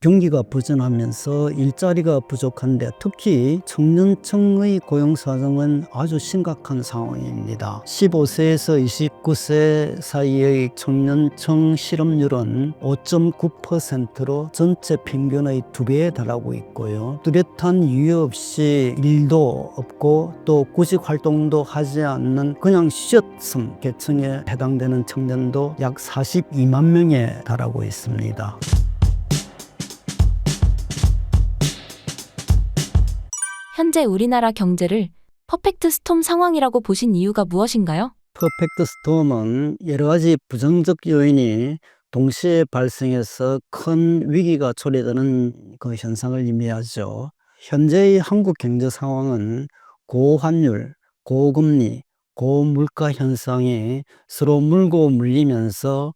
경기가 부진하면서 일자리가 부족한데 특히 청년층의 고용 사정은 아주 심각한 상황입니다. 15세에서 29세 사이의 청년층 실업률은 5.9%로 전체 평균의 2배에 달하고 있고요. 뚜렷한 이유 없이 일도 없고 또 구직 활동도 하지 않는 그냥 쉬었음 계층에 해당되는 청년도 약 42만 명에 달하고 있습니다. 현재 우리나라 경제를 퍼펙트 스톰 상황이라고 보신 이유가 무엇인가요? 퍼펙트 스톰은 여러 가지 부정적 요인이 동시에 발생해서 큰 위기가 초래되는 그 현상을 의미하죠. 현재의 한국 경제 상황은 고환율, 고금리, 고물가 현상이 서로 물고 물리면서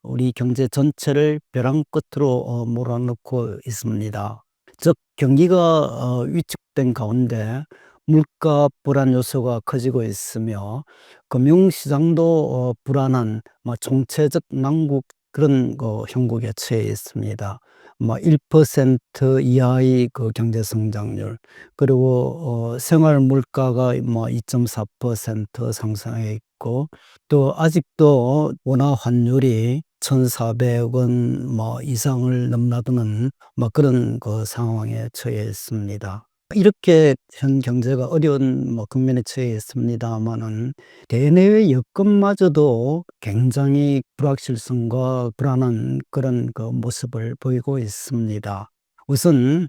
우리 경제 전체를 벼랑 끝으로 몰아넣고 있습니다. 즉 경기가 위축된 가운데 물가 불안 요소가 커지고 있으며 금융시장도 불안한 총체적 난국 그런 형국에 처해 있습니다. 1% 이하의 그 경제 성장률, 그리고 생활 물가가 2.4% 상승해 있고, 또 아직도 원화 환율이 1,400원 이상을 넘나드는 그런 그 상황에 처해 있습니다. 이렇게 현 경제가 어려운 국면에 처해 있습니다마는 대내외 여건마저도 굉장히 불확실성과 불안한 그런 그 모습을 보이고 있습니다. 우선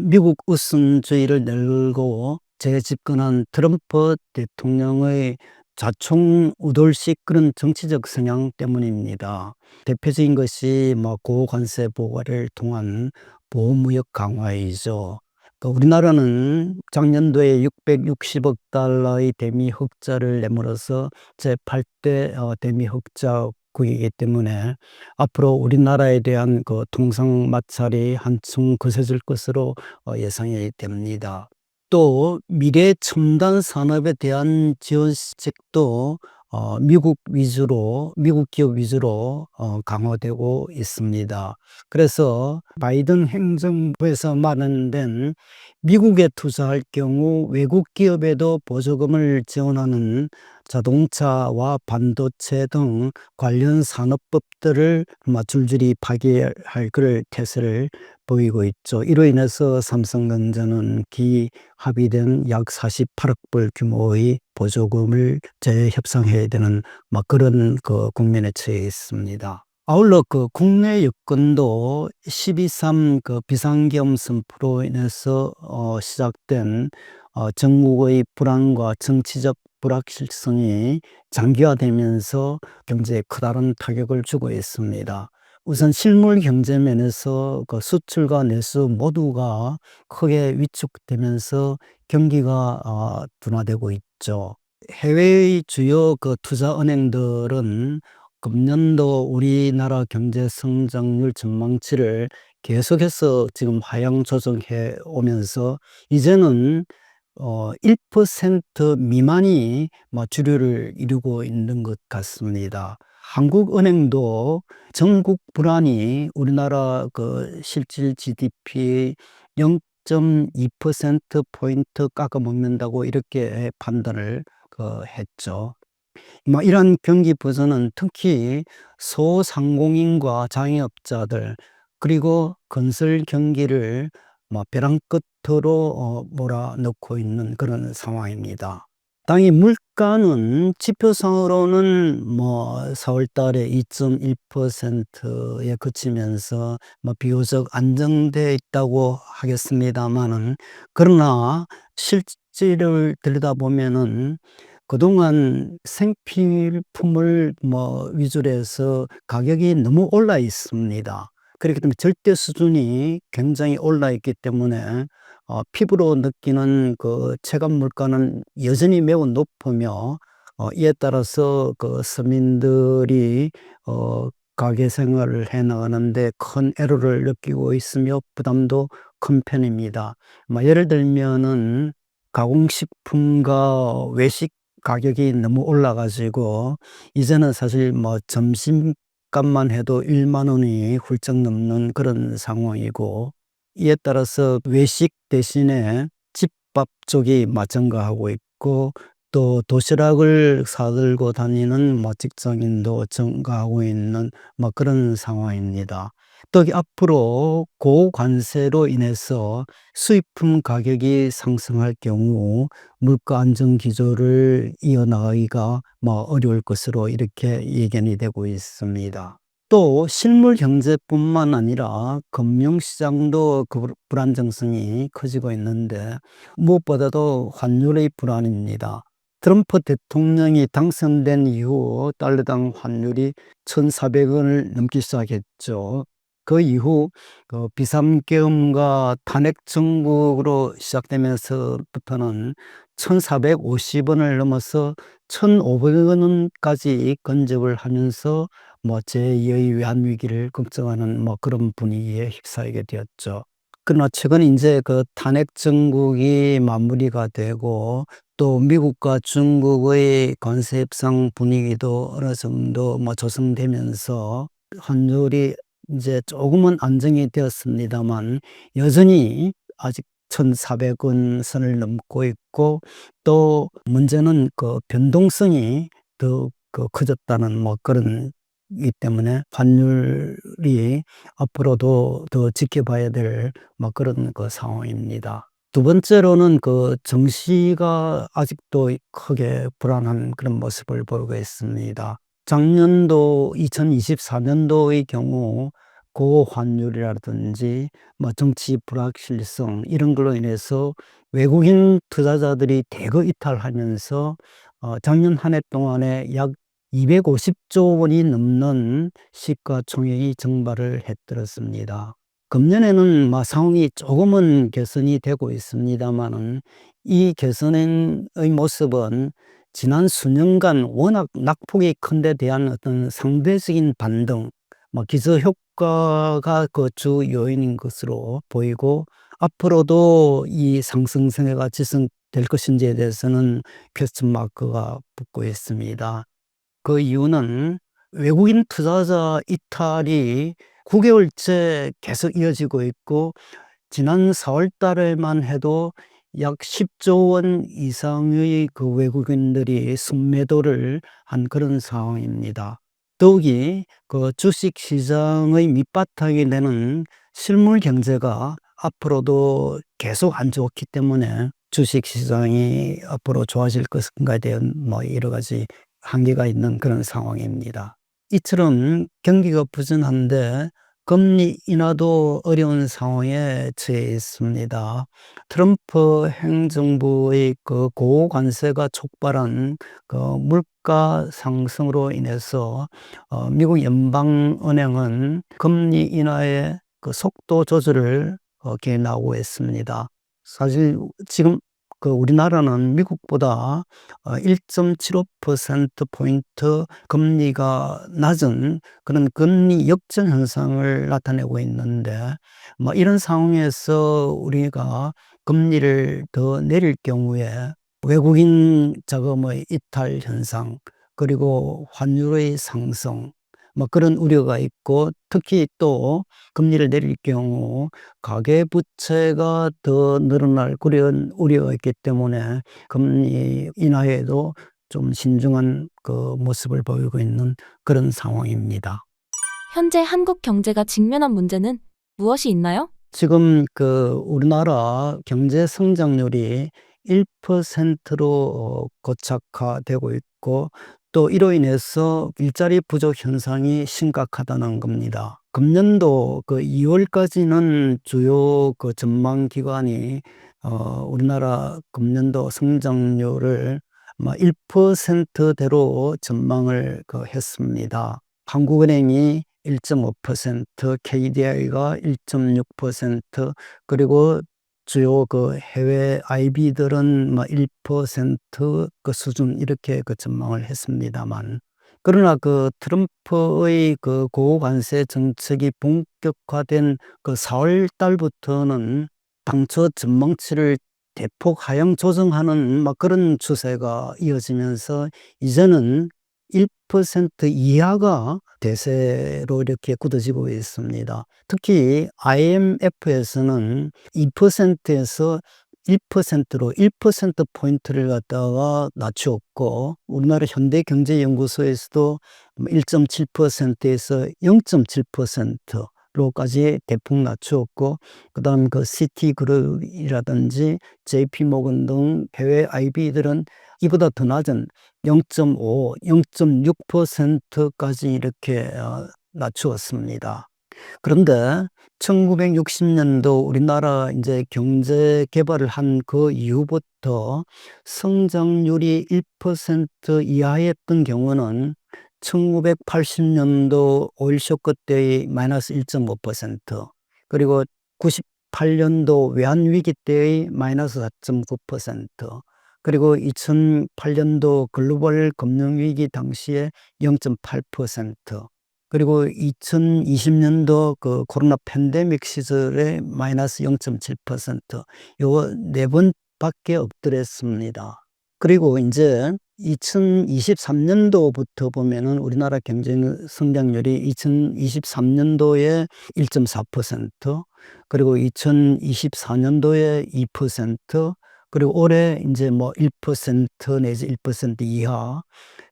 미국 우선주의를 내걸고 재집권한 트럼프 대통령의 좌총우돌식 그런 정치적 성향 때문입니다. 대표적인 것이 고관세 보고를 통한 보호무역 강화이죠. 우리나라는 작년도에 660억 달러의 대미 흑자를 내므로써 제8대 대미 흑자국이기 때문에 앞으로 우리나라에 대한 그 통상 마찰이 한층 거세질 것으로 예상이 됩니다. 또 미래 첨단 산업에 대한 지원책도 미국 기업 위주로 강화되고 있습니다. 그래서 바이든 행정부에서 마련된 미국에 투자할 경우 외국 기업에도 보조금을 지원하는 자동차와 반도체 등 관련 산업법들을 줄줄이 파기할 그럴 태세를 보이고 있죠. 이로 인해서 삼성전자는 합의된 약 48억 불 규모의 보조금을 재협상해야 되는 그런 그 국면에 처해 있습니다. 아울러 그 국내 여건도 12.3 그 비상계엄 선포로 인해서 시작된 전국의 불안과 정치적 불확실성이 장기화되면서 경제에 커다란 타격을 주고 있습니다. 우선 실물 경제 면에서 그 수출과 내수 모두가 크게 위축되면서 경기가 둔화되고 있죠. 해외의 주요 그 투자은행들은 금년도 우리나라 경제 성장률 전망치를 계속해서 지금 하향 조정해 오면서 이제는 1% 미만이 주류를 이루고 있는 것 같습니다. 한국은행도 전국 불안이 우리나라 그 실질 GDP 0.2% 포인트 깎아 먹는다고 이렇게 판단을 했죠. 이런 경기 부진은 특히 소상공인과 자영업자들 그리고 건설 경기를 벼랑 끝으로 몰아넣고 있는 그런 상황입니다. 당연히 물가는 지표상으로는 4월 달에 2.1%에 그치면서 비교적 안정돼 있다고 하겠습니다마는, 그러나 실질을 들여다보면은 그동안 생필품을 위주로 해서 가격이 너무 올라 있습니다. 그렇기 때문에 절대 수준이 굉장히 올라 있기 때문에 피부로 느끼는 그 체감 물가는 여전히 매우 높으며, 이에 따라서 그 서민들이 가계 생활을 해 나가는데 큰 애로를 느끼고 있으며 부담도 큰 편입니다. 예를 들면은 가공식품과 외식 가격이 너무 올라 가지고 이제는 사실 점심 집값만 해도 1만 원이 훌쩍 넘는 그런 상황이고, 이에 따라서 외식 대신에 집밥 쪽이 증가하고 있고, 또 도시락을 사들고 다니는 직장인도 증가하고 있는 그런 상황입니다. 또 앞으로 고관세로 인해서 수입품 가격이 상승할 경우 물가 안정 기조를 이어나가기가 어려울 것으로 이렇게 예견이 되고 있습니다. 또 실물 경제뿐만 아니라 금융시장도 그 불안정성이 커지고 있는데, 무엇보다도 환율의 불안입니다. 트럼프 대통령이 당선된 이후 달러당 환율이 1,400원을 넘기 시작했죠. 그 이후 비상계엄과 탄핵 정국으로 시작되면서부터는 1,450원을 넘어서 1,500원까지 근접을 하면서 제2의 외환위기를 걱정하는 그런 분위기에 휩싸이게 되었죠. 그러나 최근 이제 그 탄핵 정국이 마무리가 되고, 또 미국과 중국의 관세 협상 분위기도 어느 정도 조성되면서 환율이 이제 조금은 안정이 되었습니다만, 여전히 아직 1,400원 선을 넘고 있고, 또 문제는 그 변동성이 더 커졌다는 그런 이 때문에 환율이 앞으로도 더 지켜봐야 될 그런 상황입니다. 두 번째로는 정시가 아직도 크게 불안한 그런 모습을 보이고 있습니다. 작년도 2024년도의 경우 고환율이라든지 정치 불확실성 이런 걸로 인해서 외국인 투자자들이 대거 이탈하면서 작년 한 해 동안에 약 250조 원이 넘는 시가총액이 증발을 해들었습니다. 금년에는 상황이 조금은 개선이 되고 있습니다만은, 이 개선의 모습은 지난 수년간 워낙 낙폭이 큰 데 대한 어떤 상대적인 반등, 기저효과가 그 주 요인인 것으로 보이고, 앞으로도 이 상승세가 지속될 것인지에 대해서는 퀘스천 마크가 붙고 있습니다. 그 이유는 외국인 투자자 이탈이 9개월째 계속 이어지고 있고, 지난 4월 달에만 해도 약 10조 원 이상의 그 외국인들이 순매도를 한 그런 상황입니다. 더욱이 그 주식 시장의 밑바탕이 되는 실물 경제가 앞으로도 계속 안 좋기 때문에 주식 시장이 앞으로 좋아질 것인가에 대한 여러 가지 한계가 있는 그런 상황입니다. 이처럼 경기가 부진한데 금리 인하도 어려운 상황에 처해 있습니다. 트럼프 행정부의 그 고관세가 촉발한 그 물가 상승으로 인해서 미국 연방은행은 금리 인하의 그 속도 조절을 개나오고 있습니다. 사실 지금 우리나라는 미국보다 1.75%포인트 금리가 낮은 그런 금리 역전 현상을 나타내고 있는데, 이런 상황에서 우리가 금리를 더 내릴 경우에 외국인 자금의 이탈 현상, 그리고 환율의 상승, 그런 우려가 있고, 특히 또 금리를 내릴 경우 가계부채가 더 늘어날 그런 우려가 있기 때문에 금리 인하에도 좀 신중한 그 모습을 보이고 있는 그런 상황입니다. 현재 한국 경제가 직면한 문제는 무엇이 있나요? 지금 우리나라 경제 성장률이 1%로 고착화되고 있고, 또 이로 인해서 일자리 부족 현상이 심각하다는 겁니다. 금년도 2월까지는 주요 전망 기관이 우리나라 금년도 성장률을 1%대로 전망을 했습니다. 한국은행이 1.5%, KDI가 1.6%, 그리고 주요 해외 IB들은 1% 수준 이렇게 전망을 했습니다만, 그러나 트럼프의 고관세 정책이 본격화된 4월 달부터는 당초 전망치를 대폭 하향 조정하는 그런 추세가 이어지면서, 이제는 1% 이하가 대세로 이렇게 굳어지고 있습니다. 특히 IMF에서는 2%에서 1%로 1%포인트를 갖다가 낮추었고, 우리나라 현대경제연구소에서도 1.7%에서 0.7%로까지 대폭 낮추었고, 그 다음 그 시티그룹이라든지 JP모건 등 해외 IB들은 이보다 더 낮은 0.5, 0.6%까지 이렇게 낮추었습니다. 그런데 1960년도 우리나라 이제 경제 개발을 한 그 이후부터 성장률이 1% 이하였던 경우는 1980년도 오일 쇼크 때의 마이너스 1.5%, 그리고 98년도 외환위기 때의 마이너스 4.9%, 그리고 2008년도 글로벌 금융위기 당시에 0.8%, 그리고 2020년도 그 코로나 팬데믹 시절에 마이너스 0.7%, 요 네 번밖에 없더랬습니다. 그리고 이제 2023년도부터 보면은 우리나라 경제 성장률이 2023년도에 1.4%, 그리고 2024년도에 2%, 그리고 올해 이제 뭐 1% 내지 1% 이하,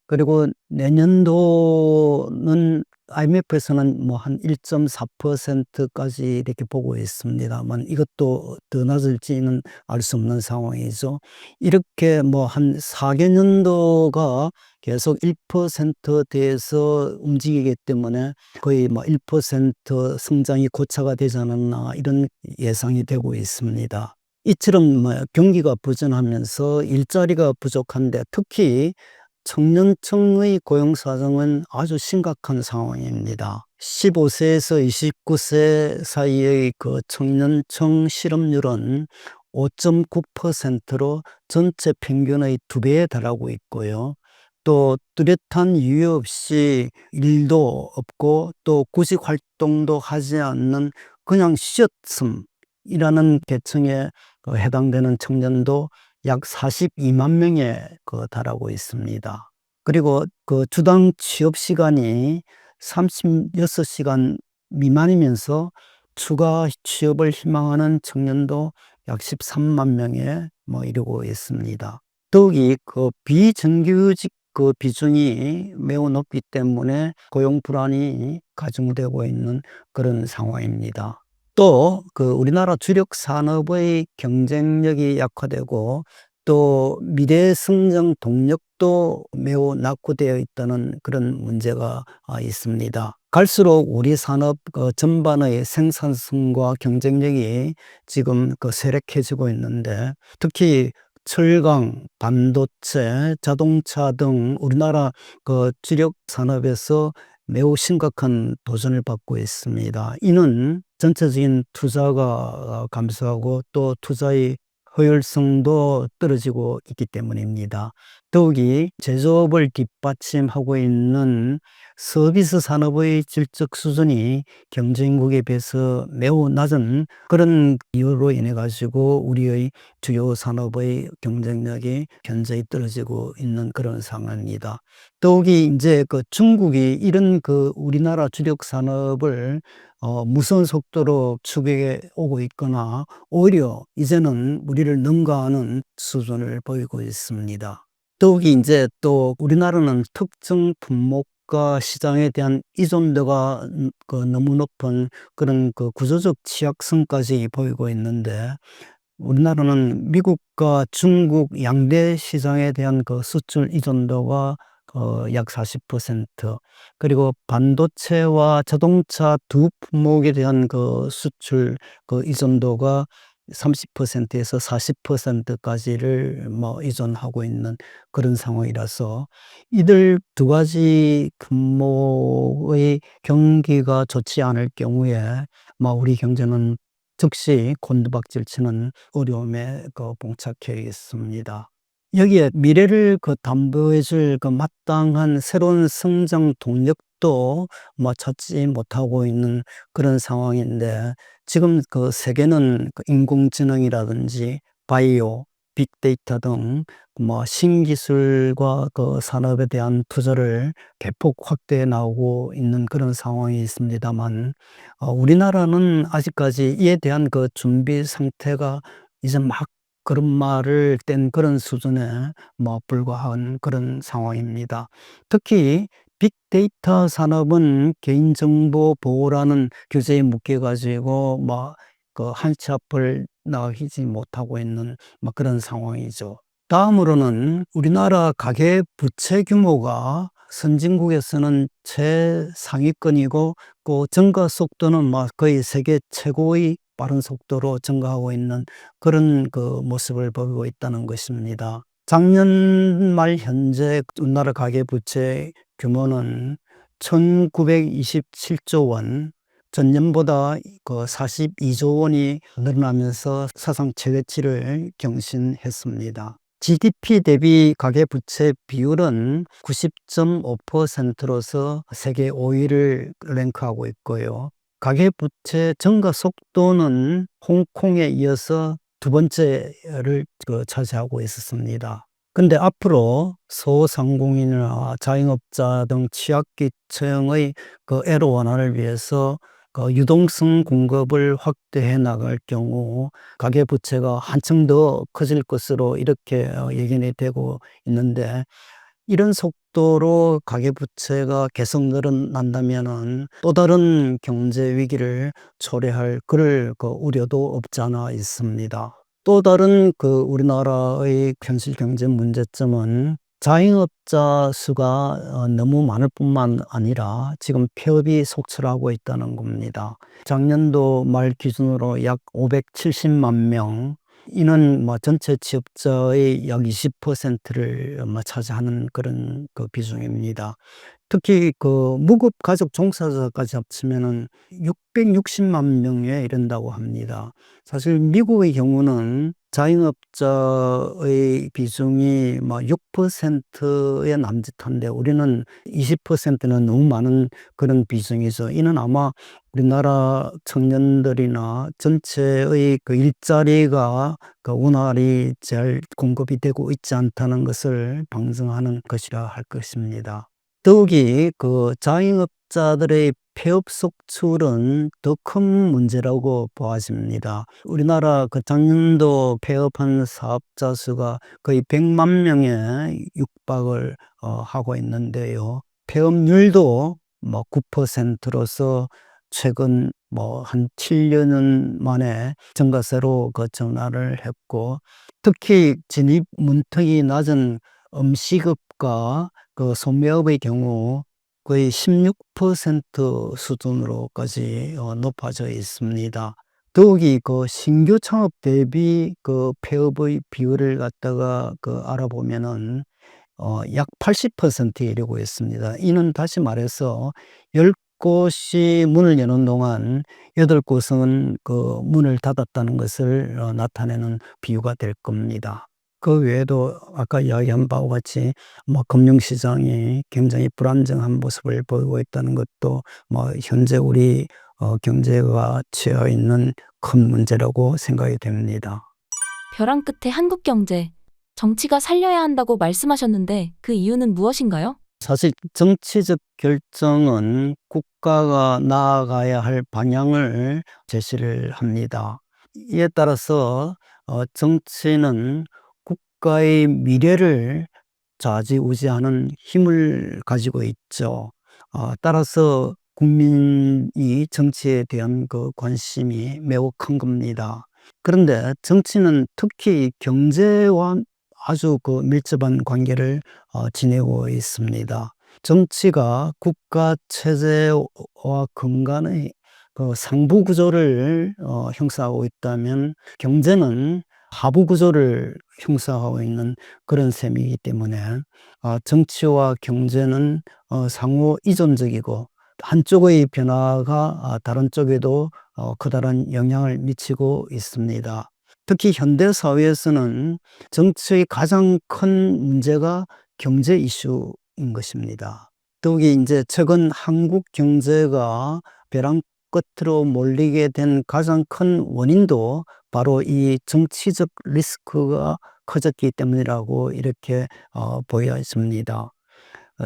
그리고 내년도는 IMF에서는 뭐 한 1.4%까지 이렇게 보고 있습니다만, 이것도 더 낮을지는 알 수 없는 상황이죠. 이렇게 뭐 한 4개년도가 계속 1%대에서 움직이기 때문에 거의 뭐 1% 성장이 고차가 되지 않았나, 이런 예상이 되고 있습니다. 이처럼 뭐 경기가 부진하면서 일자리가 부족한데, 특히 청년층의 고용 사정은 아주 심각한 상황입니다. 15세에서 29세 사이의 그 청년층 실업률은 5.9%로 전체 평균의 2배에 달하고 있고요. 또 뚜렷한 이유 없이 일도 없고 또 구직 활동도 하지 않는 그냥 쉬었음이라는 계층에 해당되는 청년도 약 42만 명에 달하고 있습니다. 그리고 그 주당 취업 시간이 36시간 미만이면서 추가 취업을 희망하는 청년도 약 13만 명에 이르고 있습니다. 더욱이 그 비정규직 그 비중이 매우 높기 때문에 고용 불안이 가중되고 있는 그런 상황입니다. 또 그 우리나라 주력 산업의 경쟁력이 약화되고 또 미래 성장 동력도 매우 낙후되어 있다는 그런 문제가 있습니다. 갈수록 우리 산업 전반의 생산성과 경쟁력이 지금 쇠락해지고 있는데, 특히 철강, 반도체, 자동차 등 우리나라 주력 산업에서 매우 심각한 도전을 받고 있습니다. 이는 전체적인 투자가 감소하고 또 투자의 효율성도 떨어지고 있기 때문입니다. 더욱이 제조업을 뒷받침하고 있는 서비스 산업의 질적 수준이 경쟁국에 비해서 매우 낮은 그런 이유로 인해 가지고 우리의 주요 산업의 경쟁력이 현저히 떨어지고 있는 그런 상황입니다. 더욱이 이제 중국이 이런 우리나라 주력 산업을 무서운 속도로 추격해 오고 있거나 오히려 이제는 우리를 능가하는 수준을 보이고 있습니다. 더욱이 이제 또 우리나라는 특정 품목과 시장에 대한 의존도가 너무 높은 그런 구조적 취약성까지 보이고 있는데, 우리나라는 미국과 중국 양대 시장에 대한 수출 의존도가 약 40%, 그리고 반도체와 자동차 두 품목에 대한 수출 의존도가 30%에서 40%까지를 의존하고 있는 그런 상황이라서, 이들 두 가지 품목의 경기가 좋지 않을 경우에 우리 경제는 즉시 곤두박질 치는 어려움에 봉착해 있습니다. 여기에 미래를 담보해 줄 마땅한 새로운 성장 동력도 찾지 못하고 있는 그런 상황인데, 지금 세계는 인공지능이라든지 바이오, 빅데이터 등 신기술과 그 산업에 대한 투자를 대폭 확대해 나오고 있는 그런 상황이 있습니다만, 우리나라는 아직까지 이에 대한 그 준비 상태가 이제 막 걸음마를 뗀 그런 수준에 불과한 그런 상황입니다. 특히 빅데이터 산업은 개인정보 보호라는 규제에 묶여 가지고 그 한 치 앞을 나가지 못하고 있는 그런 상황이죠. 다음으로는 우리나라 가계 부채 규모가 선진국에서는 최상위권이고, 그 증가 속도는 거의 세계 최고의 빠른 속도로 증가하고 있는 그런 그 모습을 보이고 있다는 것입니다. 작년 말 현재 우리나라 가계 부채 규모는 1927조 원, 전년보다 그 42조 원이 늘어나면서 사상 최대치를 경신했습니다. GDP 대비 가계부채 비율은 90.5%로서 세계 5위를 랭크하고 있고요. 가계부채 증가 속도는 홍콩에 이어서 두 번째를 차지하고 있었습니다. 근데 앞으로 소상공인이나 자영업자 등 취약계층의 그 애로 완화를 위해서 그 유동성 공급을 확대해 나갈 경우 가계부채가 한층 더 커질 것으로 이렇게 예견이 되고 있는데, 이런 속도로 가계부채가 계속 늘어난다면은 또 다른 경제 위기를 초래할 그럴 그 우려도 없지 않아 있습니다. 또 다른 그 우리나라의 현실 경제 문제점은 자영업자 수가 너무 많을 뿐만 아니라 지금 폐업이 속출하고 있다는 겁니다. 작년도 말 기준으로 약 570만 명, 이는 전체 취업자의 약 20%를 차지하는 그런 그 비중입니다. 특히 그 무급 가족 종사자까지 합치면은 660만 명에 이른다고 합니다. 사실 미국의 경우는 자영업자의 비중이 6%에 남짓한데, 우리는 20%는 너무 많은 그런 비중이죠. 이는 아마 우리나라 청년들이나 전체의 그 일자리가 그 원활히 잘 공급이 되고 있지 않다는 것을 방증하는 것이라 할 것입니다. 더욱이 그 자영업자들의 폐업 속출은 더 큰 문제라고 보아집니다. 우리나라 그 작년도 폐업한 사업자 수가 거의 100만 명에 육박을 하고 있는데요. 폐업률도 9%로서 최근 한 7년 만에 증가세로 그 전환을 했고, 특히 진입 문턱이 낮은 음식업과 그 소매업의 경우 거의 16% 수준으로까지 높아져 있습니다. 더욱이 그 신규 창업 대비 그 폐업의 비율을 갖다가 알아보면은 약 80%에 이르고 있습니다. 이는 다시 말해서 10곳이 문을 여는 동안 8곳은 그 문을 닫았다는 것을 나타내는 비유가 될 겁니다. 그 외에도 아까 이야기한 바와 같이 금융시장이 굉장히 불안정한 모습을 보이고 있다는 것도 현재 우리 경제가 처해 있는 큰 문제라고 생각이 됩니다. 벼랑 끝에 한국 경제, 정치가 살려야 한다고 말씀하셨는데 그 이유는 무엇인가요? 사실 정치적 결정은 국가가 나아가야 할 방향을 제시를 합니다. 이에 따라서 정치는 국가의 미래를 좌지우지하는 힘을 가지고 있죠. 따라서 국민이 정치에 대한 그 관심이 매우 큰 겁니다. 그런데 정치는 특히 경제와 아주 그 밀접한 관계를 지니고 있습니다. 정치가 국가 체제와 근간의 그 상부 구조를 형성하고 있다면, 경제는 하부 구조를 형성하고 있는 그런 셈이기 때문에 정치와 경제는 상호 이존적이고, 한쪽의 변화가 다른 쪽에도 커다란 영향을 미치고 있습니다. 특히 현대 사회에서는 정치의 가장 큰 문제가 경제 이슈인 것입니다. 더욱이 이제 최근 한국 경제가 벼랑 끝으로 몰리게 된 가장 큰 원인도 바로 이 정치적 리스크가 커졌기 때문이라고 이렇게 보여 있습니다.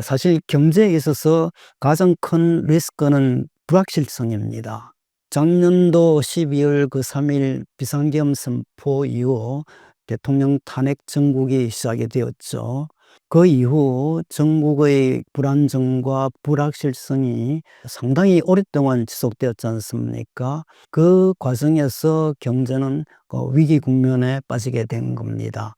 사실 경제에 있어서 가장 큰 리스크는 불확실성입니다. 작년도 12월 3일 비상계엄 선포 이후 대통령 탄핵 정국이 시작이 되었죠. 그 이후 정국의 불안정과 불확실성이 상당히 오랫동안 지속되었지 않습니까? 그 과정에서 경제는 위기 국면에 빠지게 된 겁니다.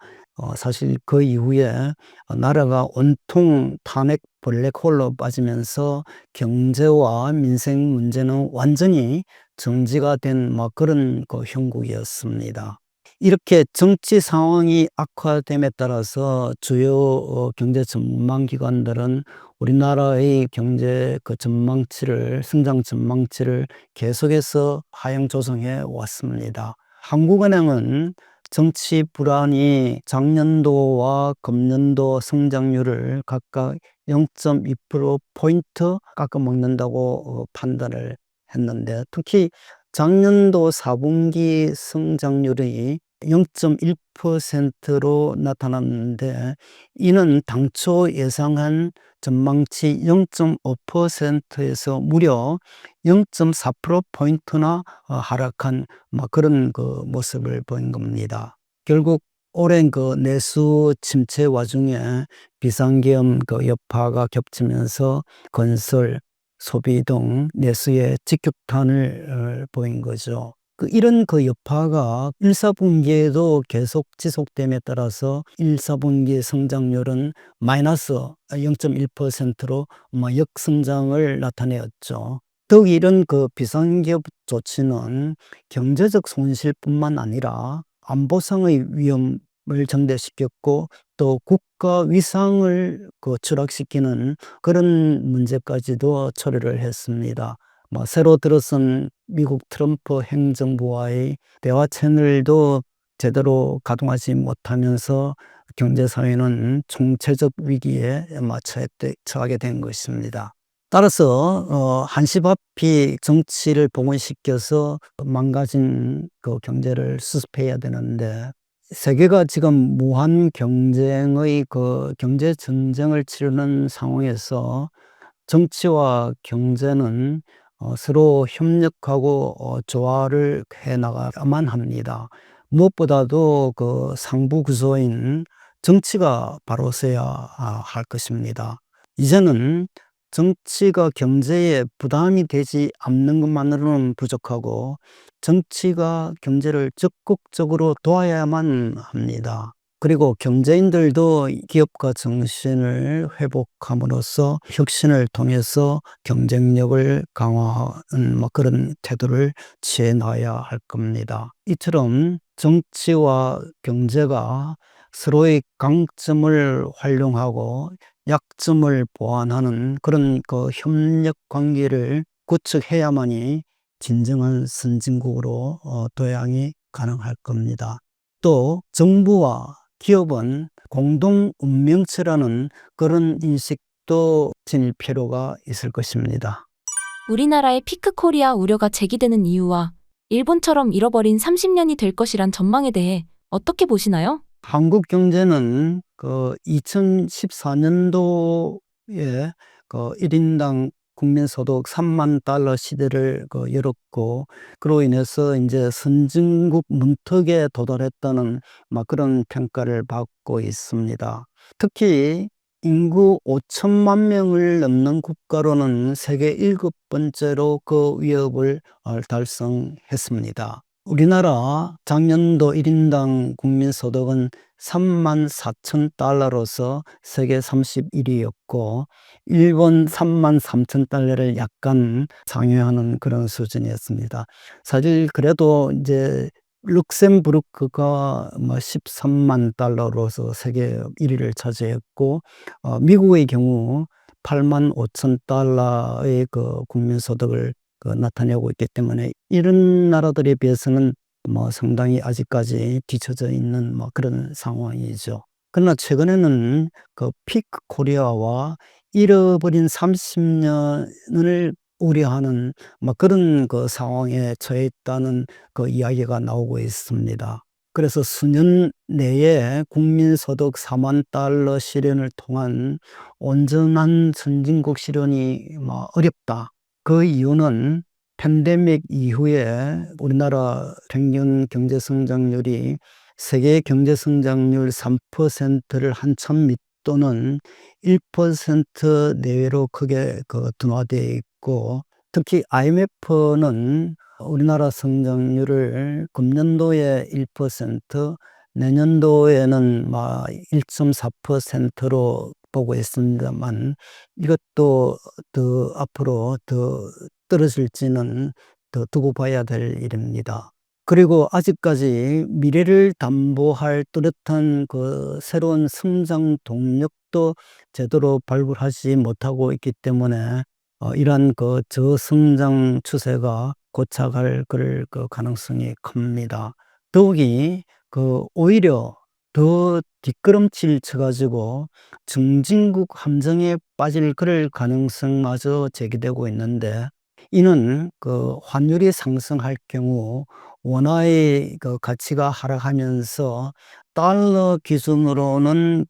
사실 그 이후에 나라가 온통 탄핵 블랙홀로 빠지면서 경제와 민생 문제는 완전히 정지가 된 그런 형국이었습니다. 이렇게 정치 상황이 악화됨에 따라서 주요 경제 전망 기관들은 우리나라의 경제 전망치를, 성장 전망치를 계속해서 하향 조정해 왔습니다. 한국은행은 정치 불안이 작년도와 금년도 성장률을 각각 0.2%포인트 깎아먹는다고 판단을 했는데, 특히 작년도 4분기 성장률이 0.1%로 나타났는데, 이는 당초 예상한 전망치 0.5%에서 무려 0.4%포인트나 하락한 그런 모습을 보인 겁니다. 결국 오랜 내수 침체 와중에 비상계엄 여파가 겹치면서 건설, 소비 등 내수의 직격탄을 보인 거죠. 이런 여파가 1, 4분기에도 계속 지속됨에 따라서 1, 4분기 성장률은 마이너스 0.1%로 역성장을 나타내었죠. 더욱 이런 비상기업 조치는 경제적 손실뿐만 아니라 안보상의 위험을 증대시켰고, 또 국가 위상을 추락시키는 그런 문제까지도 초래를 했습니다. 새로 들어선 미국 트럼프 행정부와의 대화 채널도 제대로 가동하지 못하면서 경제사회는 총체적 위기에 처하게 된 것입니다. 따라서 한시바피 정치를 복원시켜서 망가진 경제를 수습해야 되는데, 세계가 지금 무한 경쟁의 경제 전쟁을 치르는 상황에서 정치와 경제는 서로 협력하고 조화를 해 나가야만 합니다. 무엇보다도 상부 구조인 정치가 바로 서야 할 것입니다. 이제는 정치가 경제에 부담이 되지 않는 것만으로는 부족하고, 정치가 경제를 적극적으로 도와야만 합니다. 그리고 경제인들도 기업가 정신을 회복함으로써 혁신을 통해서 경쟁력을 강화하는 그런 태도를 취해 나가야 할 겁니다. 이처럼 정치와 경제가 서로의 강점을 활용하고 약점을 보완하는 그런 협력 관계를 구축해야만이 진정한 선진국으로 도약이 가능할 겁니다. 또 정부와 기업은 공동 운명체라는 그런 인식도 지닐 필요가 있을 것입니다. 우리나라의 피크코리아 우려가 제기되는 이유와 일본처럼 잃어버린 30년이 될 것이란 전망에 대해 어떻게 보시나요? 한국 경제는 2014년도에 1인당 국민소득 3만 달러 시대를 열었고, 그로 인해서 이제 선진국 문턱에 도달했다는 그런 평가를 받고 있습니다. 특히 인구 5천만 명을 넘는 국가로는 세계 7번째로 그 위협을 달성했습니다. 우리나라 작년도 1인당 국민소득은 3만 4천 달러로서 세계 31위였고, 일본 3만 3천 달러를 약간 상회하는 그런 수준이었습니다. 사실 그래도 이제 룩셈부르크가 13만 달러로서 세계 1위를 차지했고, 미국의 경우 8만 5천 달러의 국민소득을 나타내고 있기 때문에, 이런 나라들에 비해서는 상당히 아직까지 뒤처져 있는 그런 상황이죠. 그러나 최근에는 피크 코리아와 잃어버린 30년을 우려하는 그런 상황에 처해 있다는 이야기가 나오고 있습니다. 그래서 수년 내에 국민소득 4만 달러 실현을 통한 온전한 선진국 실현이 어렵다. 그 이유는 팬데믹 이후에 우리나라 평균 경제 성장률이 세계 경제 성장률 3%를 한참 밑도는 1% 내외로 크게 둔화되어 있고, 특히 IMF는 우리나라 성장률을 금년도에 1%, 내년도에는 1.4%로 보고 있습니다만, 이것도 더 앞으로 더 떨어질지는 더 두고 봐야 될 일입니다. 그리고 아직까지 미래를 담보할 뚜렷한 새로운 성장 동력도 제대로 발굴하지 못하고 있기 때문에 이러한 저성장 추세가 고착할 가능성이 큽니다. 더욱이 오히려 더 뒷걸음질 쳐가지고 중진국 함정에 빠질 그럴 가능성마저 제기되고 있는데, 이는 환율이 상승할 경우 원화의 가치가 하락하면서 달러 기준으로는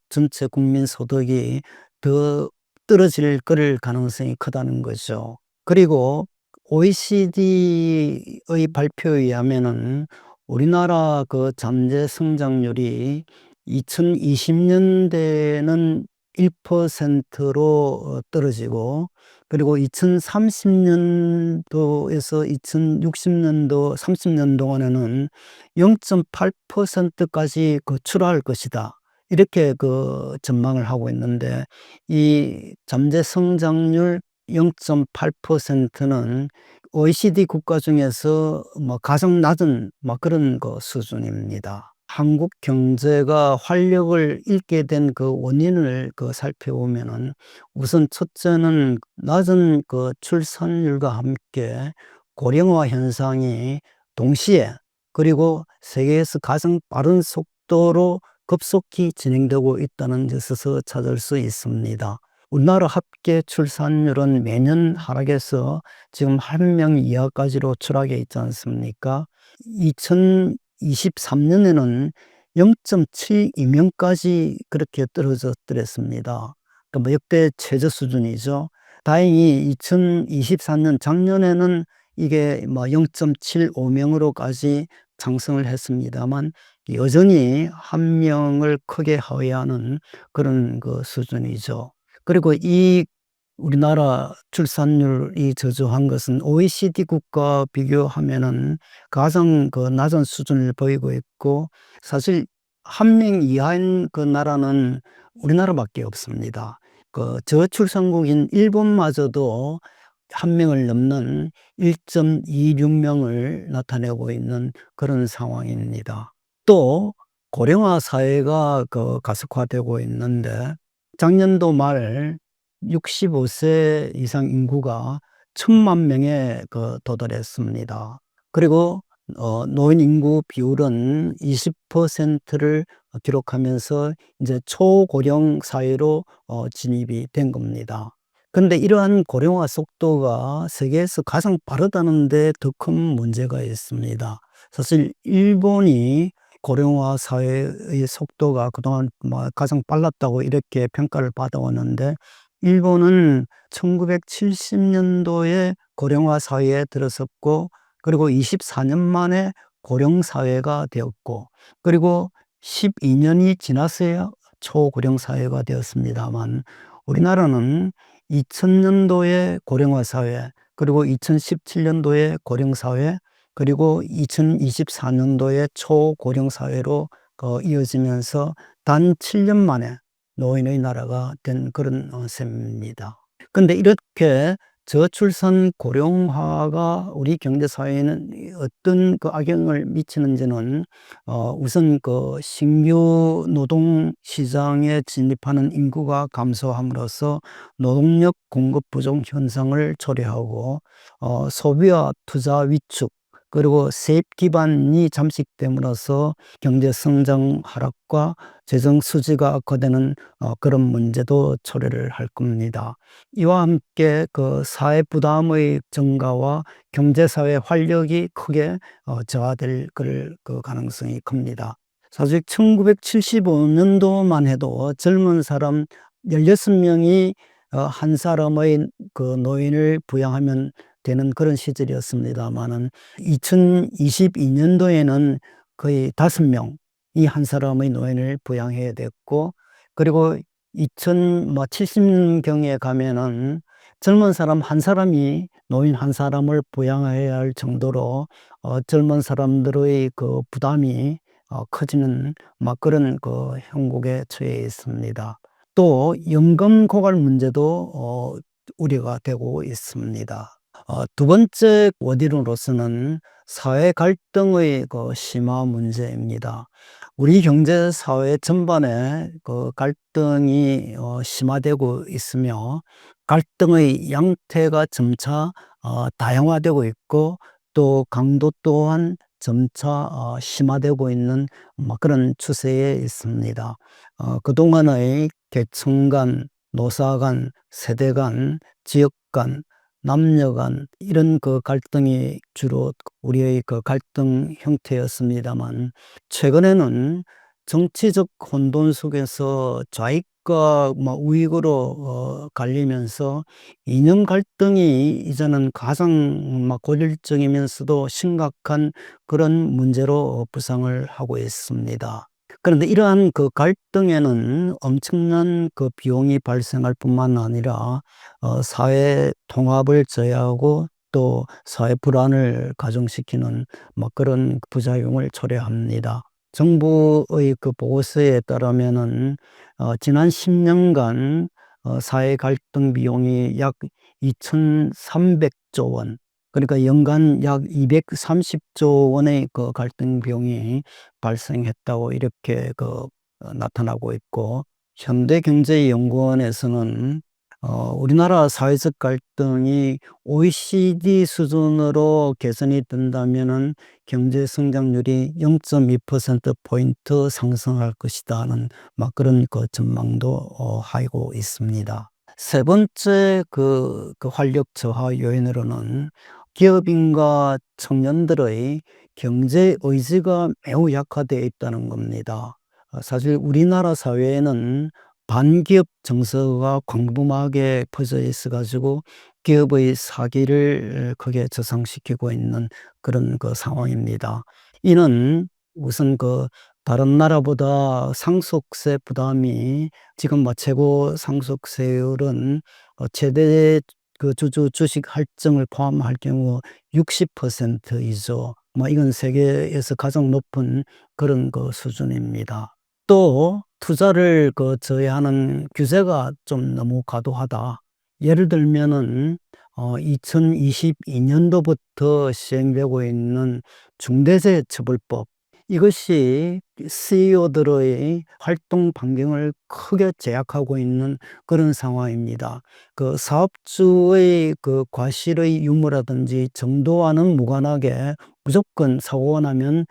전체 국민 소득이 더 떨어질 그럴 가능성이 크다는 거죠. 그리고 OECD의 발표에 의하면은 우리나라 잠재 성장률이 2020년대에는 1%로 떨어지고, 그리고 2030년도에서 2060년도 30년 동안에는 0.8%까지 출하할 것이다. 이렇게 전망을 하고 있는데, 이 잠재 성장률 0.8%는 OECD 국가 중에서 가장 낮은 그런 수준입니다. 한국 경제가 활력을 잃게 된 원인을 살펴보면은, 우선 첫째는 낮은 출산율과 함께 고령화 현상이 동시에, 그리고 세계에서 가장 빠른 속도로 급속히 진행되고 있다는 데서 찾을 수 있습니다. 우리나라 합계 출산율은 매년 하락해서 지금 1명 이하까지로 추락해 있지 않습니까? 2023년에는 0.72명까지 그렇게 떨어졌더랬습니다. 그러니까 역대 최저 수준이죠. 다행히 2024년 작년에는 이게 0.75명으로까지 상승을 했습니다만, 여전히 1명을 크게 하회하는 그런 수준이죠. 그리고 이 우리나라 출산율이 저조한 것은 OECD 국가 비교하면은 가장 낮은 수준을 보이고 있고, 사실 1명 이하인 나라는 우리나라밖에 없습니다. 저출산국인 일본마저도 1명을 넘는 1.26명을 나타내고 있는 그런 상황입니다. 또 고령화 사회가 가속화되고 있는데, 작년도 말 65세 이상 인구가 1,000만 명에 도달했습니다. 그리고 노인 인구 비율은 20%를 기록하면서 이제 초고령 사회로 진입이 된 겁니다. 그런데 이러한 고령화 속도가 세계에서 가장 빠르다는 데 더 큰 문제가 있습니다. 사실 일본이 고령화 사회의 속도가 그동안 가장 빨랐다고 이렇게 평가를 받아왔는데, 일본은 1970년도에 고령화 사회에 들어섰고, 그리고 24년 만에 고령 사회가 되었고, 그리고 12년이 지나서야 초고령 사회가 되었습니다만, 우리나라는 2000년도에 고령화 사회, 그리고 2017년도에 고령 사회, 그리고 2024년도에 초고령 사회로 이어지면서 단 7년 만에 노인의 나라가 된 그런 셈입니다. 그런데 이렇게 저출산 고령화가 우리 경제 사회에는 어떤 악영향을 미치는지는, 우선 신규 노동 시장에 진입하는 인구가 감소함으로써 노동력 공급 부족 현상을 초래하고, 소비와 투자 위축, 그리고 세입 기반이 잠식됨으로써 경제 성장 하락과 재정 수지가 악화되는 그런 문제도 초래를 할 겁니다. 이와 함께 그 사회 부담의 증가와 경제 사회 활력이 크게 저하될 그 가능성이 큽니다. 사실 1975년도만 해도 젊은 사람 16명이 한 사람의 그 노인을 부양하면 되는 그런 시절이었습니다마는 2022년도에는 거의 5명이 한 사람의 노인을 부양해야 됐고, 그리고 2070경에 가면은 젊은 사람 한 사람이 노인 한 사람을 부양해야 할 정도로 젊은 사람들의 그 부담이 커지는 막 그런 그 형국에 처해 있습니다. 또 연금 고갈 문제도 우려가 되고 있습니다. 두 번째 원인으로서는 사회 갈등의 그 심화 문제입니다. 우리 경제 사회 전반에 그 갈등이 심화되고 있으며, 갈등의 양태가 점차 다양화되고 있고, 또 강도 또한 점차 심화되고 있는 그런 추세에 있습니다. 그동안의 계층 간, 노사 간, 세대 간, 지역 간, 남녀 간 이런 그 갈등이 주로 우리의 그 갈등 형태였습니다만, 최근에는 정치적 혼돈 속에서 좌익과 우익으로 갈리면서 이념 갈등이 이제는 가장 고질적이면서도 심각한 그런 문제로 부상을 하고 있습니다. 그런데 이러한 그 갈등에는 엄청난 그 비용이 발생할 뿐만 아니라 사회 통합을 저해하고 또 사회 불안을 가중시키는 그런 부작용을 초래합니다. 정부의 그 보고서에 따르면은 지난 10년간 사회 갈등 비용이 약 2,300조 원, 그러니까 연간 약 230조 원의 그 갈등 비용이 발생했다고 이렇게 나타나고 있고, 현대경제연구원에서는 우리나라 사회적 갈등이 OECD 수준으로 개선이 된다면은 경제 성장률이 0.2%포인트 상승할 것이다는 그런 그 전망도 하고 있습니다. 세 번째 그 활력 저하 요인으로는 기업인과 청년들의 경제 의지가 매우 약화되어 있다는 겁니다. 사실 우리나라 사회에는 반기업 정서가 광범하게 퍼져 있어 가지고 기업의 사기를 크게 저상시키고 있는 그런 그 상황입니다. 이는 우선 다른 나라보다 상속세 부담이 지금 최고 상속세율은 최대 그 주주 주식 할증을 포함할 경우 60%이죠. 이건 세계에서 가장 높은 그런 그 수준입니다. 또 투자를 저해하는 규제가 좀 너무 과도하다. 예를 들면은 2022년도부터 시행되고 있는 중대재해처벌법, 이것이 CEO들의 활동 반경을 크게 제약하고 있는 그런 상황입니다. 그 사업주의 그 과실의 유무라든지 정도와는 무관하게 무조건 사고가 나면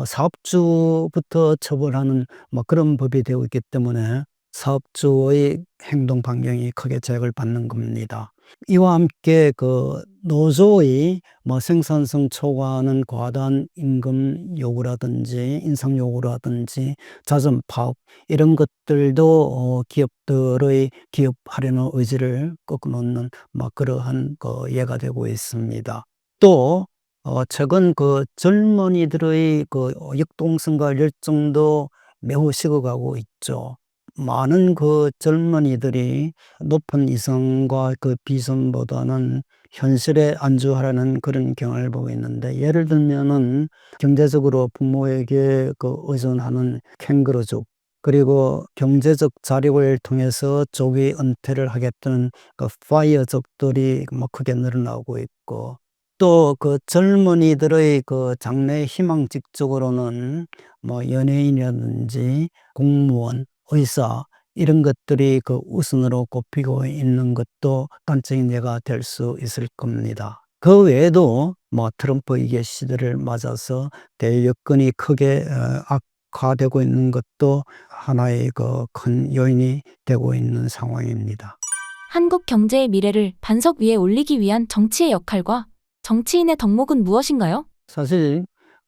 사업주부터 처벌하는 그런 법이 되어 있기 때문에 사업주의 행동 반경이 크게 제약을 받는 겁니다. 이와 함께 그 노조의 생산성 초과하는 과다한 임금 요구라든지 인상 요구라든지 잦은 파업, 이런 것들도 기업들의 기업하려는 의지를 꺾어놓는 그러한 예가 되고 있습니다. 또 최근 그 젊은이들의 그 역동성과 열정도 매우 식어가고 있죠. 많은 그 젊은이들이 높은 이성과 그 비전보다는 현실에 안주하라는 그런 경향을 보고 있는데, 예를 들면은 경제적으로 부모에게 의존하는 캥거루족, 그리고 경제적 자립을 통해서 조기 은퇴를 하겠다는 파이어족들이 크게 늘어나고 있고, 또 그 젊은이들의 그 장래 희망직 쪽으로는 연예인이라든지 공무원, 의사, 이런 것들이 그 우선으로 꼽히고 있는 것도 단적인 예가 될 수 있을 겁니다. 그 외에도 트럼프 이게 시대를 맞아서 대여건이 크게 악화되고 있는 것도 하나의 그 큰 요인이 되고 있는 상황입니다. 한국 경제의 미래를 반석 위에 올리기 위한 정치의 역할과 정치인의 덕목은 무엇인가요? 사실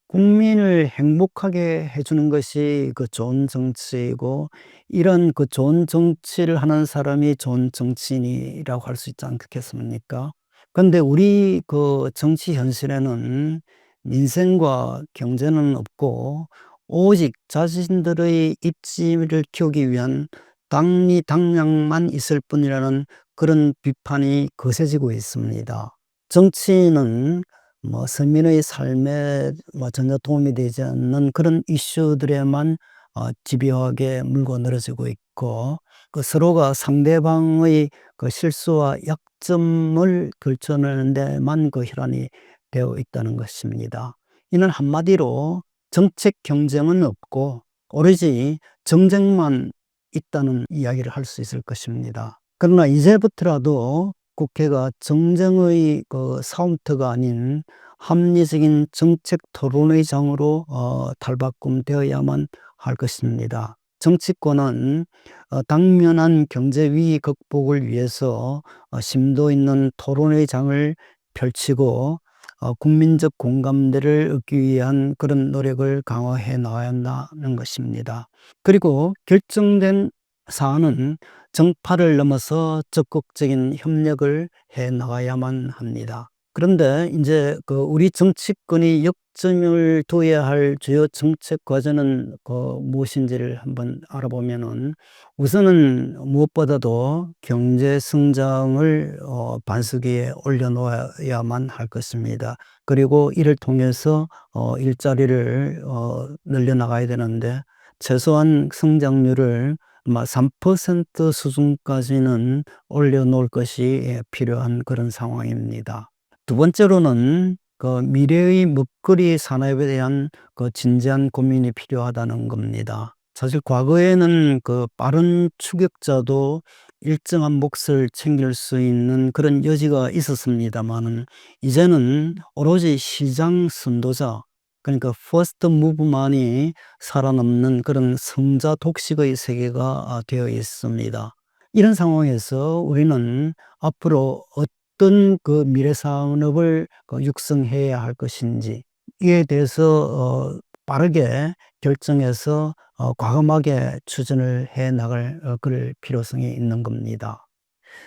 국민을 행복하게 해주는 것이 그 좋은 정치이고, 이런 그 좋은 정치를 하는 사람이 좋은 정치인이라고 할 수 있지 않겠습니까? 그런데 우리 그 정치 현실에는 민생과 경제는 없고, 오직 자신들의 입지를 키우기 위한 당리 당량만 있을 뿐이라는 그런 비판이 거세지고 있습니다. 정치인은 서민의 삶에 전혀 도움이 되지 않는 그런 이슈들에만 집요하게 물고 늘어지고 있고, 그 서로가 상대방의 그 실수와 약점을 걸쳐내는 데만 그 혈안이 되어 있다는 것입니다. 이는 한마디로 정책 경쟁은 없고 오로지 정쟁만 있다는 이야기를 할 수 있을 것입니다. 그러나 이제부터라도 국회가 정쟁의 그 싸움터가 아닌 합리적인 정책 토론의 장으로 탈바꿈되어야만 할 것입니다. 정치권은 당면한 경제 위기 극복을 위해서 심도 있는 토론의 장을 펼치고 국민적 공감대를 얻기 위한 그런 노력을 강화해 나가야 한다는 것입니다. 그리고 결정된 사안은 정파를 넘어서 적극적인 협력을 해 나가야만 합니다. 그런데 이제 그 우리 정치권이 역점을 둬야 할 주요 정책 과제는 무엇인지를 한번 알아보면은, 우선은 무엇보다도 경제 성장을 반석위에 올려놓아야만 할 것입니다. 그리고 이를 통해서 일자리를 늘려나가야 되는데, 최소한 성장률을 3% 수준까지는 올려놓을 것이 필요한 그런 상황입니다. 두 번째로는 그 미래의 먹거리 산업에 대한 그 진지한 고민이 필요하다는 겁니다. 사실 과거에는 그 빠른 추격자도 일정한 몫을 챙길 수 있는 그런 여지가 있었습니다만은, 이제는 오로지 시장 선도자, 그러니까 퍼스트 무브만이 살아남는 그런 성자 독식의 세계가 되어 있습니다. 이런 상황에서 우리는 앞으로 어떤 그 미래 산업을 육성해야 할 것인지, 이에 대해서 빠르게 결정해서 과감하게 추진을 해 나갈 그럴 필요성이 있는 겁니다.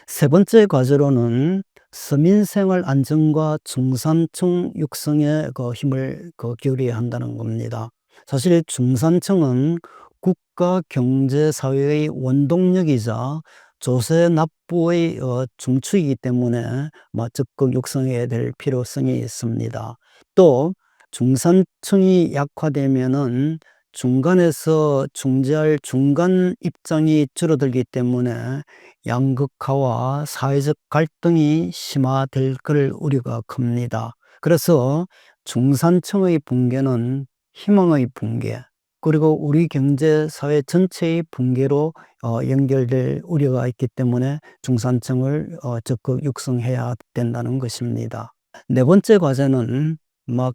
세 번째 과제로는 서민생활 안정과 중산층 육성에 힘을 기울여야 한다는 겁니다. 사실 중산층은 국가 경제 사회의 원동력이자 조세 납부의 중추이기 때문에 적극 육성해야 될 필요성이 있습니다. 또 중산층이 약화되면은 중간에서 중재할 중간 입장이 줄어들기 때문에 양극화와 사회적 갈등이 심화될 그럴 우려가 큽니다. 그래서 중산층의 붕괴는 희망의 붕괴, 그리고 우리 경제 사회 전체의 붕괴로 연결될 우려가 있기 때문에 중산층을 적극 육성해야 된다는 것입니다. 네 번째 과제는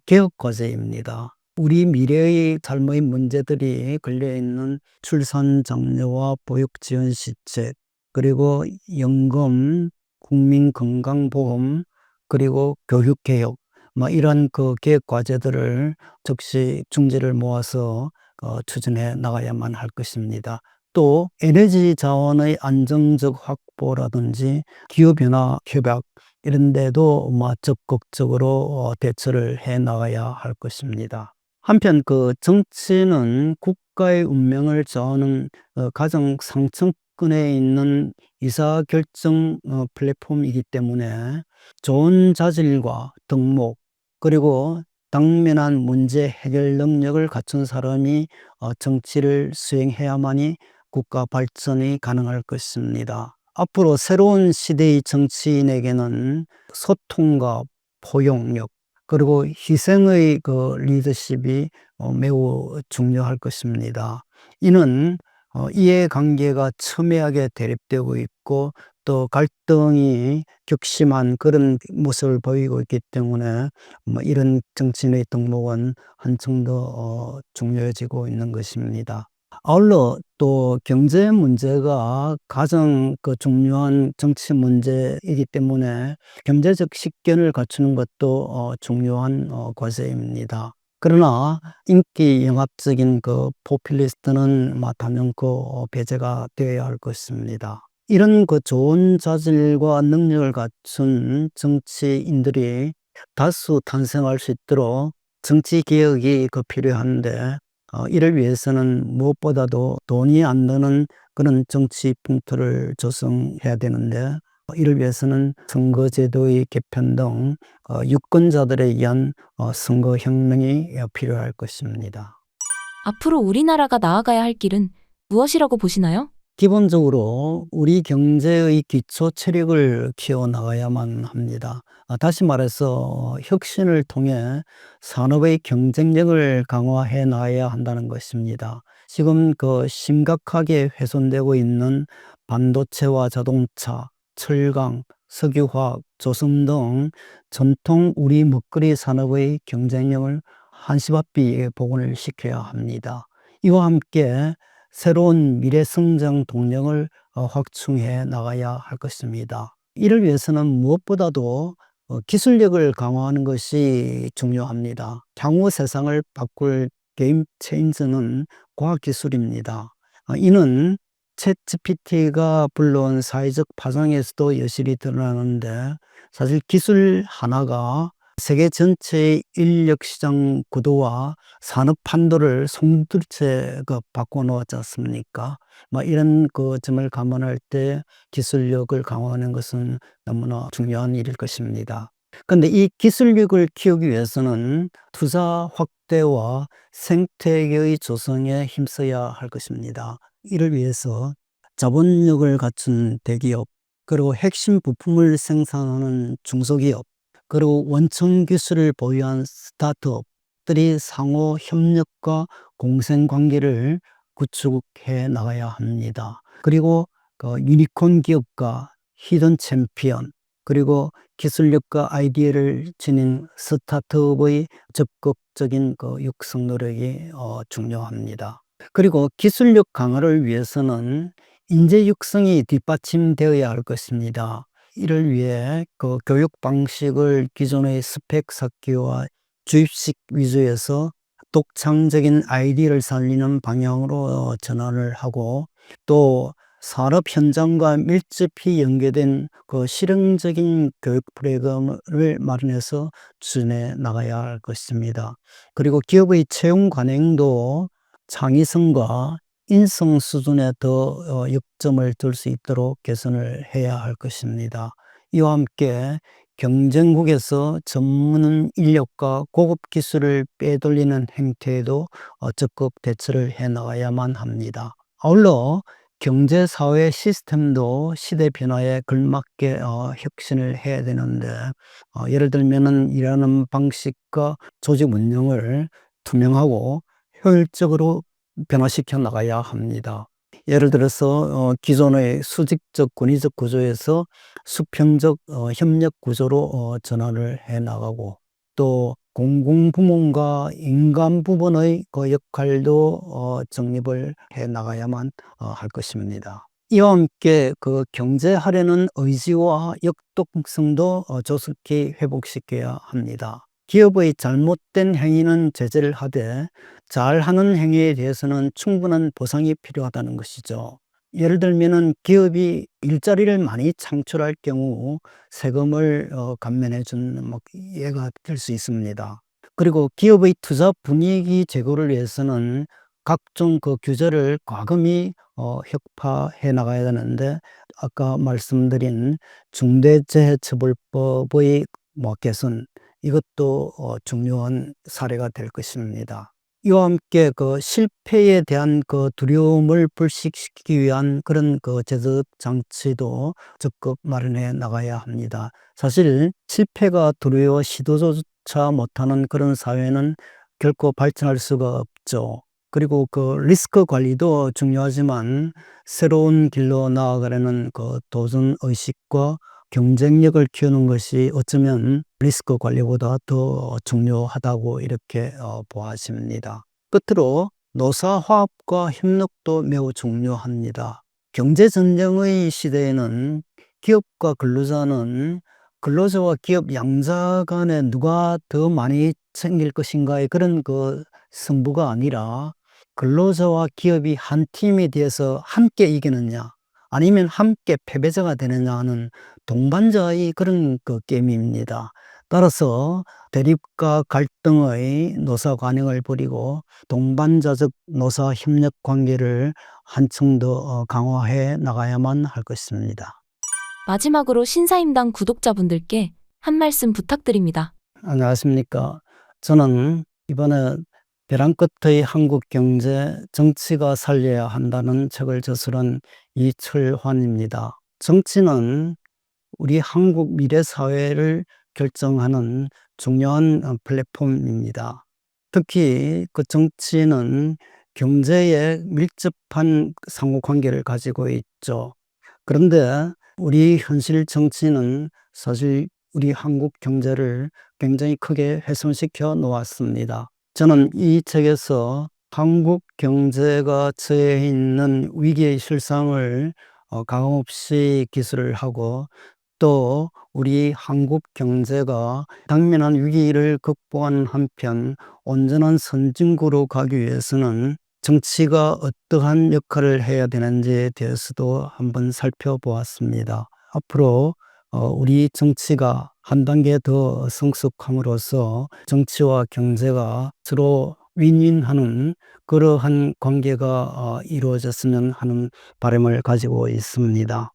개혁 과제입니다. 우리 미래의 삶의 문제들이 걸려있는 출산 장려와 보육 지원 시책, 그리고 연금, 국민건강보험, 그리고 교육개혁, 이런 그 계획 과제들을 즉시 중지를 모아서 추진해 나가야만 할 것입니다. 또 에너지 자원의 안정적 확보라든지 기후변화 협약, 이런 데도 적극적으로 대처를 해 나가야 할 것입니다. 한편 그 정치는 국가의 운명을 정하는 가장 상층권에 있는 의사결정 플랫폼이기 때문에 좋은 자질과 덕목, 그리고 당면한 문제 해결 능력을 갖춘 사람이 정치를 수행해야만이 국가 발전이 가능할 것입니다. 앞으로 새로운 시대의 정치인에게는 소통과 포용력, 그리고 희생의 그 리더십이 매우 중요할 것입니다. 이는 이해관계가 첨예하게 대립되고 있고, 또 갈등이 격심한 그런 모습을 보이고 있기 때문에 이런 정치인의 덕목은 한층 더 중요해지고 있는 것입니다. 아울러 또 경제 문제가 가장 중요한 정치 문제이기 때문에 경제적 식견을 갖추는 것도 중요한 과제입니다. 그러나 인기 영합적인 포퓰리스트는 단연코 배제가 되어야 할 것입니다. 이런 좋은 자질과 능력을 갖춘 정치인들이 다수 탄생할 수 있도록 정치 개혁이 필요한데, 이를 위해서는 무엇보다도 돈이 안 드는 그런 정치 풍토를 조성해야 되는데, 이를 위해서는 선거제도의 개편 등 유권자들에 의한 선거혁명이 필요할 것입니다. 앞으로 우리나라가 나아가야 할 길은 무엇이라고 보시나요? 기본적으로 우리 경제의 기초 체력을 키워나가야만 합니다. 다시 말해서 혁신을 통해 산업의 경쟁력을 강화해 나가야 한다는 것입니다. 지금 심각하게 훼손되고 있는 반도체와 자동차, 철강, 석유화학, 조선 등 전통 우리 먹거리 산업의 경쟁력을 한시바삐 복원을 시켜야 합니다. 이와 함께 새로운 미래 성장 동력을 확충해 나가야 할 것입니다. 이를 위해서는 무엇보다도 기술력을 강화하는 것이 중요합니다. 향후 세상을 바꿀 게임 체인저는 과학기술입니다. 이는 챗 GPT가 불러온 사회적 파장에서도 여실히 드러나는데, 사실 기술 하나가 세계 전체의 인력 시장 구도와 산업 판도를 송두리째 바꿔 놓았지 않습니까? 이런 점을 감안할 때 기술력을 강화하는 것은 너무나 중요한 일일 것입니다. 그런데 이 기술력을 키우기 위해서는 투자 확대와 생태계의 조성에 힘써야 할 것입니다. 이를 위해서 자본력을 갖춘 대기업, 그리고 핵심 부품을 생산하는 중소기업, 그리고 원천 기술을 보유한 스타트업들이 상호 협력과 공생 관계를 구축해 나가야 합니다. 그리고 유니콘 기업과 히든 챔피언, 그리고 기술력과 아이디어를 지닌 스타트업의 적극적인 육성 노력이 중요합니다. 그리고 기술력 강화를 위해서는 인재 육성이 뒷받침되어야 할 것입니다. 이를 위해 교육 방식을 기존의 스펙 쌓기와 주입식 위주에서 독창적인 아이디어를 살리는 방향으로 전환을 하고, 또 산업 현장과 밀접히 연계된 실용적인 교육 프로그램을 마련해서 추진해 나가야 할 것입니다. 그리고 기업의 채용 관행도 창의성과 인성 수준에 더 역점을 둘 수 있도록 개선을 해야 할 것입니다. 이와 함께 경쟁국에서 전문 인력과 고급 기술을 빼돌리는 행태에도 적극 대처를 해 나가야만 합니다. 아울러 경제 사회 시스템도 시대 변화에 걸맞게 혁신을 해야 되는데, 예를 들면은 일하는 방식과 조직 운영을 투명하고 효율적으로 변화시켜 나가야 합니다. 예를 들어서 기존의 수직적 권위적 구조에서 수평적 협력 구조로 전환을 해 나가고, 또 공공부문과 인간 부문의 역할도 정립을 해 나가야만 할 것입니다. 이와 함께 경제하려는 의지와 역동성도 조속히 회복시켜야 합니다. 기업의 잘못된 행위는 제재를 하되 잘하는 행위에 대해서는 충분한 보상이 필요하다는 것이죠. 예를 들면은 기업이 일자리를 많이 창출할 경우 세금을 감면해 준 예가 될 수 있습니다. 그리고 기업의 투자 분위기 제고를 위해서는 각종 규제를 과감히 혁파해 나가야 되는데, 아까 말씀드린 중대재해처벌법의 개선, 이것도 중요한 사례가 될 것입니다. 이와 함께 실패에 대한 두려움을 불식시키기 위한 그런 제도 장치도 적극 마련해 나가야 합니다. 사실 실패가 두려워 시도조차 못하는 그런 사회는 결코 발전할 수가 없죠. 그리고 그 리스크 관리도 중요하지만 새로운 길로 나아가려는 그 도전 의식과 경쟁력을 키우는 것이 어쩌면 리스크 관리보다 더 중요하다고 이렇게 보아집니다. 끝으로 노사화합과 협력도 매우 중요합니다. 경제전쟁의 시대에는 기업과 근로자는 근로자와 기업 양자 간에 누가 더 많이 챙길 것인가의 그런 그 승부가 아니라 근로자와 기업이 한 팀이 되어서 함께 이기느냐 아니면 함께 패배자가 되느냐 하는 동반자의 그런 그 게임입니다. 따라서 대립과 갈등의 노사 관행을 버리고 동반자적 노사 협력 관계를 한층 더 강화해 나가야만 할 것입니다. 마지막으로 신사임당 구독자분들께 한 말씀 부탁드립니다. 안녕하십니까. 저는 이번에 벼랑 끝의 한국 경제 정치가 살려야 한다는 책을 저술한 이철환입니다. 정치는 우리 한국 미래 사회를 결정하는 중요한 플랫폼입니다. 특히 그 정치는 경제에 밀접한 상호관계를 가지고 있죠. 그런데 우리 현실 정치는 사실 우리 한국 경제를 굉장히 크게 훼손시켜 놓았습니다. 저는 이 책에서 한국 경제가 처해 있는 위기의 실상을 가감없이 기술을 하고 또 우리 한국 경제가 당면한 위기를 극복하는 한편 온전한 선진국으로 가기 위해서는 정치가 어떠한 역할을 해야 되는지에 대해서도 한번 살펴보았습니다. 앞으로 우리 정치가 한 단계 더 성숙함으로써 정치와 경제가 서로 윈윈하는 그러한 관계가 이루어졌으면 하는 바람을 가지고 있습니다.